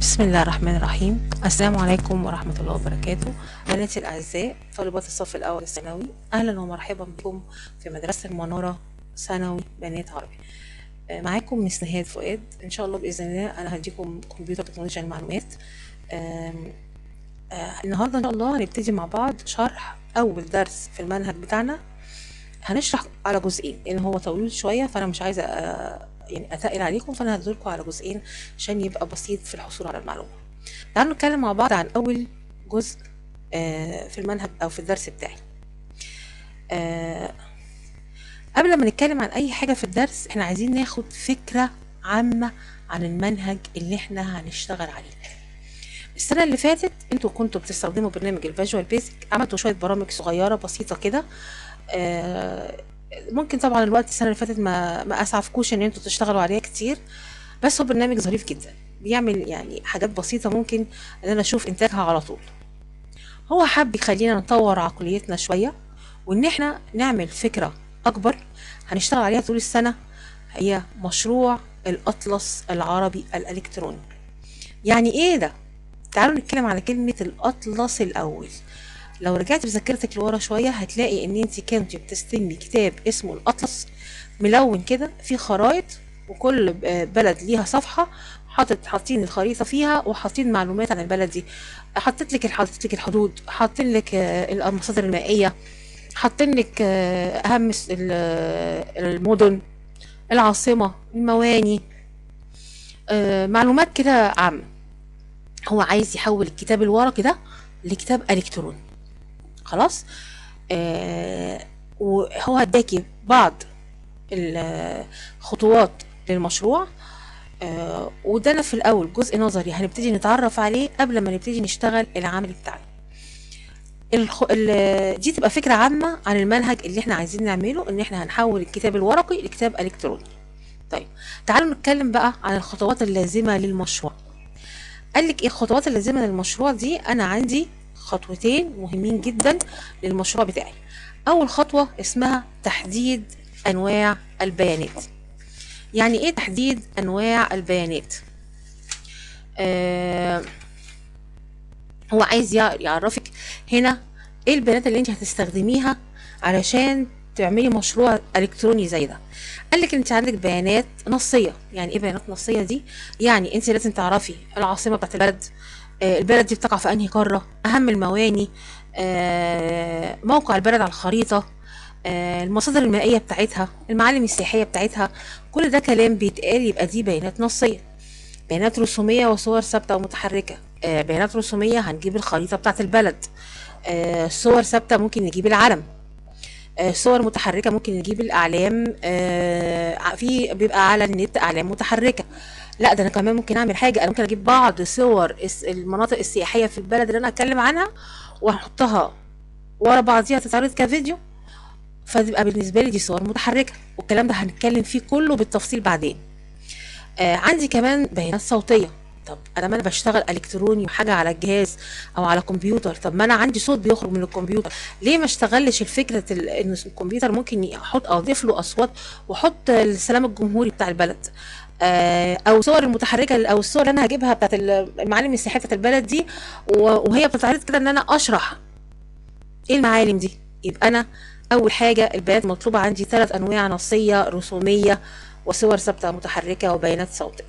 بسم الله الرحمن الرحيم. السلام عليكم ورحمة الله وبركاته. بناتي الأعزاء طالبات الصف الأول الثانوي، أهلا ومرحبا بكم في مدرسة المنارة ثانوي بنات عربي. معاكم مس نهاد فؤاد. إن شاء الله بإذن الله أنا هديكم كمبيوتر تكنولوجيا المعلومات. آم، النهاردة إن شاء الله هنبتدي مع بعض شرح أول درس في المنهج بتاعنا. هنشرح على جزئين لأن هو طويل شوية، فأنا مش عايزة يعني أتقل عليكم، فأنا هديلكم على جزئين عشان يبقى بسيط في الحصول على المعلومة. تعالوا نتكلم مع بعض عن أول جزء في المنهج أو في الدرس بتاعي. قبل ما نتكلم عن أي حاجة في الدرس، احنا عايزين ناخد فكرة عامة عن المنهج اللي احنا هنشتغل عليه. السنة اللي فاتت انتوا كنتوا بتستخدموا برنامج الفيجوال بيزك، عملتوا شوية برامج صغيرة بسيطة كده. ممكن طبعا الوقت السنة اللي فاتت ما أسعفكوش ان انتوا تشتغلوا عليها كتير، بس هو برنامج ظريف جدا، بيعمل يعني حاجات بسيطة ممكن ان انا اشوف انتاجها على طول. هو حب يخلينا نطور عقليتنا شوية، وان احنا نعمل فكرة اكبر هنشتغل عليها طول السنة، هي مشروع الاطلس العربي الالكتروني. يعني ايه ده؟ تعالوا نتكلم على كلمة الاطلس الاول. لو رجعت بذاكرتك لورا شوية هتلاقي ان انت كنت بتستلمي كتاب اسمه الاطلس، ملون كده فيه خرايط، وكل بلد ليها صفحة حاطين الخريطة فيها وحاطين معلومات عن البلد دي. حطيت لك الحدود، حاطين لك المصادر المائية، حاطين لك اهم المدن، العاصمة، المواني، معلومات كده عامة. هو عايز يحول الكتاب الورقي ده لكتاب الكتروني. خلاص. وهو اداكي بعض الخطوات للمشروع، وده في الاول جزء نظري هنبتدي نتعرف عليه قبل ما نبتدي نشتغل العمل بتاعنا. دي تبقى فكرة عامة عن المنهج اللي احنا عايزين نعمله، ان احنا هنحول الكتاب الورقي لكتاب الكتروني. طيب تعالوا نتكلم بقى عن الخطوات اللازمة للمشروع. قال لك ايه الخطوات اللازمة للمشروع دي؟ انا عندي خطوتين مهمين جدا للمشروع بتاعي. اول خطوة اسمها تحديد انواع البيانات. يعني ايه تحديد انواع البيانات؟ هو عايز يعرفك هنا ايه البيانات اللي انت هتستخدميها علشان تعملي مشروع الكتروني زي ده. قال لك انت عندك بيانات نصيه. يعني ايه بيانات نصيه دي؟ يعني انت لازم تعرفي العاصمه بتاعت البلد، البلد دي بتقع في انهي قاره، اهم المواني، موقع البلد على الخريطه، المصادر المائيه بتاعتها، المعالم السياحيه بتاعتها. كل ده كلام بيتقال، يبقى دي بيانات نصيه. بيانات رسومية وصور ثابتة ومتحركة. بيانات رسومية هنجيب الخريطة بتاعت البلد. صور ثابتة ممكن نجيب العلم. صور متحركة ممكن نجيب الأعلام. في بيبقى على النت أعلام متحركة. لا ده أنا كمان ممكن أعمل حاجة، أنا ممكن أجيب بعض صور المناطق السياحية في البلد اللي أنا أتكلم عنها وأحطها ورا بعضيها تتعرض كفيديو، فتبقى بالنسبة لي دي صور متحركة. والكلام ده هنتكلم فيه كله بالتفصيل بعدين. عندي كمان بيانات صوتية. طب انا ما انا بشتغل الكتروني وحاجه على الجهاز او على كمبيوتر، طب ما انا عندي صوت بيخرج من الكمبيوتر، ليه ما اشتغلش الفكره ان الكمبيوتر ممكن اضيف له اصوات واحط السلام الجمهوري بتاع البلد، او صور المتحركه او الصور اللي انا هجيبها بتاعت المعالم السياحيه بتاعت البلد دي، وهي بتتعرض كده ان انا اشرح ايه المعالم دي. يبقى انا اول حاجه البيانات مطلوبه عندي 3 انواع: نصيه، رسوميه، وصور ثابته متحركه، وبيانات صوتيه.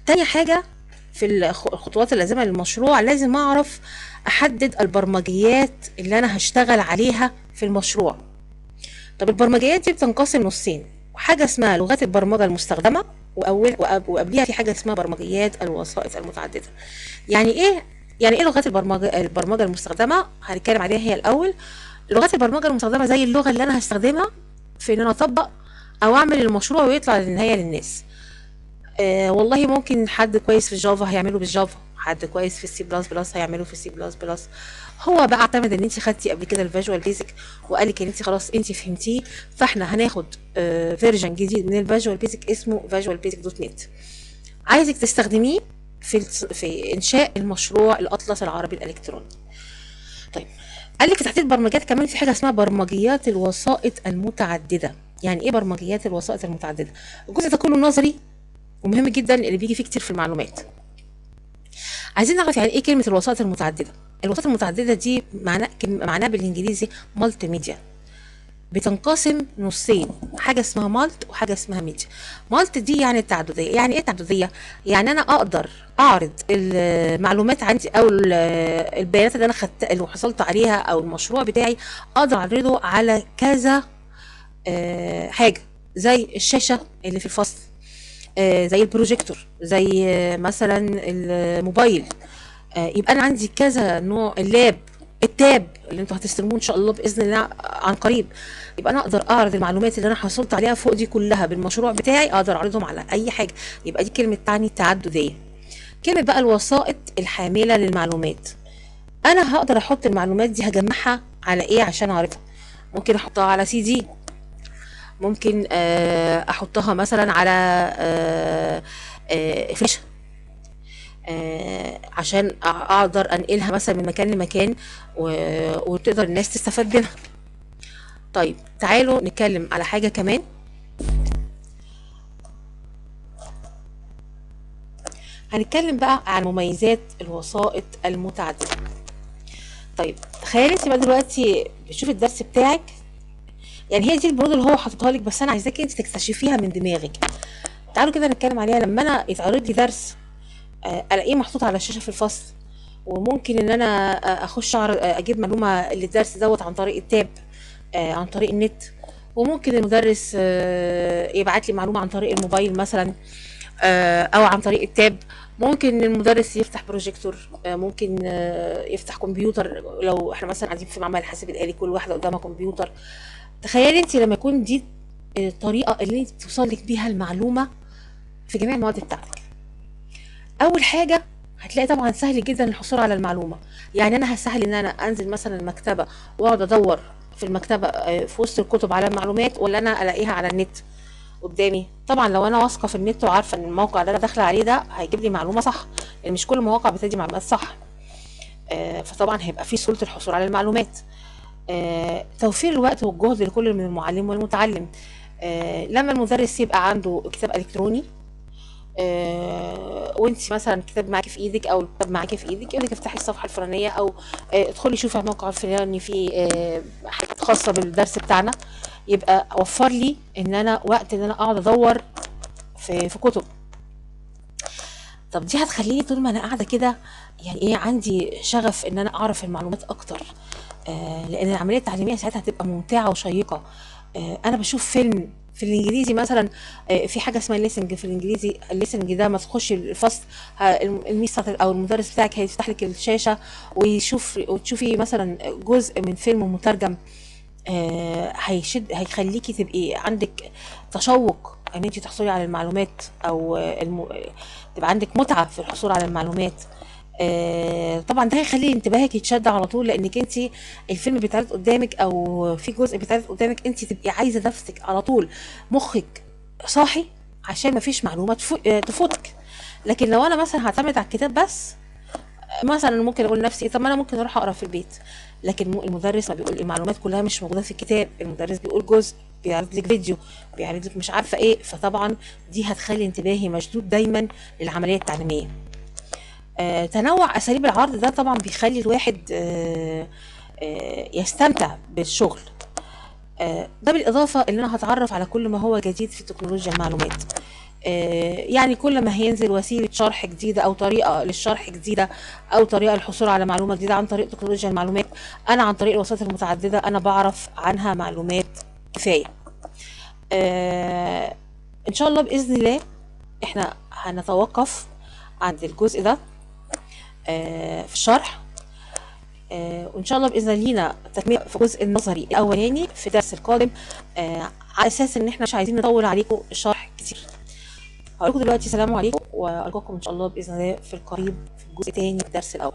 تاني حاجه في الخطوات اللازمه للمشروع، لازم اعرف احدد البرمجيات اللي انا هشتغل عليها في المشروع. طب البرمجيات دي بتنقسم نصين: حاجه اسمها لغات البرمجه المستخدمه، وقبليها في حاجه اسمها برمجيات الوسائط المتعدده. يعني ايه؟ يعني ايه لغات البرمجه المستخدمه؟ هنتكلم عليها هي الاول. لغات البرمجه المستخدمه زي اللغه اللي انا هستخدمها في ان انا اطبق او اعمل المشروع ويطلع للنهايه للناس. والله ممكن حد كويس في الجافا هيعمله بالجافا، حد كويس في السي بلس بلس هيعمله في السي بلس بلس. هو بقى اعتمد ان انت خدتي قبل كده الفيجوال بيزك وقال لك ان انت خلاص انت فهمتيه، فاحنا هناخد فيرجن جديد من الفيجوال بيزك اسمه فيجوال بيزك دوت نت، عايزك تستخدميه في انشاء المشروع الاطلس العربي الالكتروني. طيب قال لك تحديد برمجيات كمان في حاجه اسمها برمجيات الوسائط المتعدده. يعني ايه برمجيات الوسائط المتعدده؟ الجزء ده كله نظري ومهم جدا اللي بيجي فيه كتير في المعلومات. عايزين نعرف يعني ايه كلمه الوسائط المتعدده. الوسائط المتعدده دي معناها بالانجليزي مالتي ميديا. بتنقسم نصين، حاجه اسمها مالت وحاجه اسمها ميديا. مالت دي يعني التعدديه. يعني ايه التعدديه؟ يعني انا اقدر اعرض المعلومات عندي او البيانات اللي انا اللي حصلت عليها او المشروع بتاعي، اقدر اعرضه على كذا حاجه، زي الشاشه اللي في الفصل، زي البروجيكتور، زي مثلا الموبايل. يبقى انا عندي كذا نوع. اللاب، التاب اللي انتوا هتستلموه ان شاء الله باذن الله عن قريب. يبقى انا اقدر اعرض المعلومات اللي انا حصلت عليها فوق دي كلها بالمشروع بتاعي، اقدر اعرضهم على اي حاجه. يبقى دي كلمه تعني التعدديه. كلمه بقى الوسائط الحامله للمعلومات، انا هقدر احط المعلومات دي، هجمعها على ايه عشان اعرفها؟ ممكن احطها على سي دي، ممكن احطها مثلا على فلاشه، عشان اقدر انقلها مثلا من مكان لمكان وتقدر الناس تستفاد منها. طيب تعالوا نتكلم على حاجة كمان. هنتكلم بقى عن مميزات الوسائط المتعددة. طيب تخيلي انت بقى دلوقتي بتشوفي الدرس بتاعك، يعني هي دي البنود اللي هو حاططها لك، بس انا عايزاكي انت تكتشفيها من دماغك. تعالوا كده نتكلم عليها. لما انا يتعرض لي درس الاقيه محطوط على الشاشه في الفصل، وممكن ان انا اخش اجيب معلومه للدرس دوت عن طريق التاب، عن طريق النت، وممكن المدرس يبعت لي معلومه عن طريق الموبايل مثلا، او عن طريق التاب. ممكن المدرس يفتح بروجيكتور، ممكن يفتح كمبيوتر. لو احنا مثلا قاعدين في معمل حاسب آلي كل واحده قدامها كمبيوتر. تخيلي انت لما يكون دي الطريقه اللي انت توصل لك بيها المعلومه في جميع المواد بتاعتك. اول حاجه هتلاقي طبعا سهل جدا الحصول على المعلومه. يعني انا هسهل ان انا انزل مثلا المكتبه واقعد ادور في المكتبه في وسط الكتب على المعلومات، ولا انا الاقيها على النت قدامي؟ طبعا لو انا واثقه في النت وعارفه ان الموقع اللي انا داخله عليه ده هيجيب لي معلومه صح، لان مش كل المواقع بتدي معلومات صح. فطبعا هيبقى في سهوله الحصول على المعلومات. توفير الوقت والجهد لكل من المعلم والمتعلم. لما المدرس يبقى عنده كتاب الكتروني، وانت مثلا الكتاب معاكي في ايدك او الكتاب معاكي في ايدك، يقول لك افتحي الصفحه الفلانيه، او ادخلي شوفي على الموقع الفلاني في حاجات خاصه بالدرس بتاعنا. يبقى وفر لي ان انا وقت ان انا اقعد ادور في كتب. طب دي هتخليني طول ما انا قاعده كده يعني ايه، عندي شغف ان انا اعرف المعلومات اكتر، لان العمليه التعليميه ساعتها هتبقى ممتعه وشيقه. انا بشوف فيلم في الانجليزي مثلا، في حاجه اسمها الليسنج في الانجليزي. الليسنج ده ما تخشي الفصل، الميس او المدرس بتاعك هيفتح لك الشاشه وتشوفي مثلا جزء من فيلم مترجم. هيخليكي تبقي عندك تشوق ان انت تحصلي على المعلومات، او تبقى عندك متعه في الحصول على المعلومات. طبعا ده هيخلي انتباهك يتشد على طول، لانك انت الفيلم بيتعرض قدامك او في جزء بيتعرض قدامك، انت تبقي عايزه نفسك على طول، مخك صاحي عشان ما فيش معلومه تفوتك. لكن لو انا مثلا هعتمد على الكتاب بس، مثلا ممكن اقول لنفسي طب ما انا ممكن اروح اقرا في البيت. لكن المدرس ما بيقول المعلومات كلها مش موجوده في الكتاب، المدرس بيقول جزء، بيعرض لك فيديو، بيعرض لك مش عارفه ايه. فطبعا دي هتخلي انتباهي مشدود دايما للعمليه التعليميه. تنوع اساليب العرض ده طبعا بيخلي الواحد يستمتع بالشغل. ده بالاضافه ان انا هتعرف على كل ما هو جديد في تكنولوجيا المعلومات. يعني كل ما هينزل وسيله شرح جديده او طريقه للشرح جديده او طريقه للحصول على معلومه جديده عن طريق تكنولوجيا المعلومات، انا عن طريق الوسائط المتعدده انا بعرف عنها معلومات كفايه. ان شاء الله باذن الله احنا هنتوقف عند الجزء ده في الشرح، وان شاء الله باذن الله لينا تكمله في الجزء النظري الاولاني في الدرس القادم، على اساس ان احنا مش عايزين نطول عليكم الشرح كتير. هقول لكم دلوقتي سلام عليكم، والقاكم ان شاء الله باذن الله في القريب في الجزء الثاني من الدرس الاول.